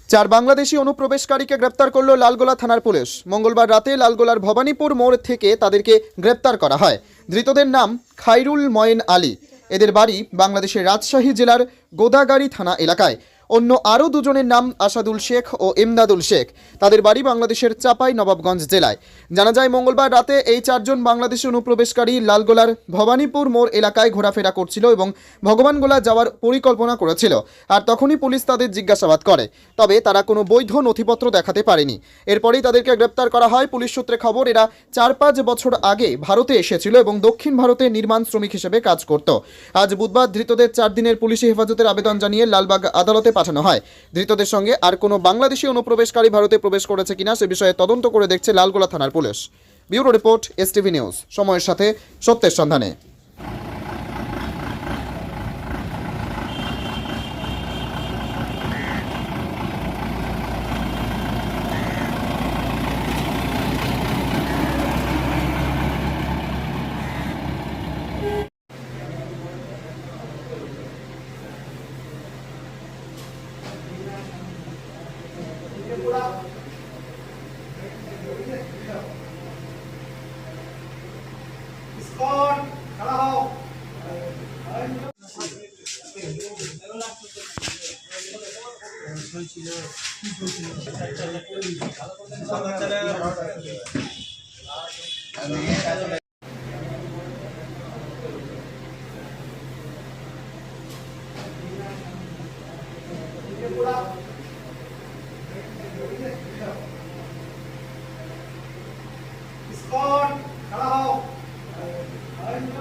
চার বাংলাদেশি অনুপ্রবেশকারীকে গ্রেপ্তার করল লালগোলা থানার পুলিশ। মঙ্গলবার রাতে লালগোলার ভবানীপুর মোড় থেকে তাদেরকে গ্রেপ্তার করা হয়। ধৃতদের নাম খাইরুল ময়েন আলী। এদের বাড়ি বাংলাদেশের রাজশাহী জেলার গোদাগাড়ি থানা এলাকায়। অন্য আরও দুজনের নাম আসাদুল শেখ ও ইমদাদুল শেখ। তাদের বাড়ি বাংলাদেশের চাপাই নবাবগঞ্জ জেলায়। জানা যায়, মঙ্গলবার রাতে এই চারজন বাংলাদেশি অনুপ্রবেশকারী লালগোলার ভবানীপুর মোড় এলাকায় ঘোরাফেরা করছিল এবং ভগবানগোলা যাওয়ার পরিকল্পনা করেছিল। আর তখনই পুলিশ তাদের জিজ্ঞাসাবাদ করে, তবে তারা কোনো বৈধ নথিপত্র দেখাতে পারেনি। এরপরেই তাদেরকে গ্রেপ্তার করা হয়। পুলিশ সূত্রে খবর, এরা 4-5 বছর আগে ভারতে এসেছিল এবং দক্ষিণ ভারতে নির্মাণ শ্রমিক হিসেবে কাজ করত। আজ বুধবার ধৃতদের 4 দিনের পুলিশি হেফাজতের আবেদন জানিয়ে লালবাগ আদালতে পাঠানো হয়। ধৃতদের সঙ্গে আর কোনো বাংলাদেশি অনুপ্রবেশকারী ভারতে প্রবেশ করেছে কিনা সে বিষয়ে তদন্ত করে দেখছে লালগোলা থানার police. Bureau report, STV news, সময়ের সাথে সত্যের সন্ধানে। खड़ा हो। पूरा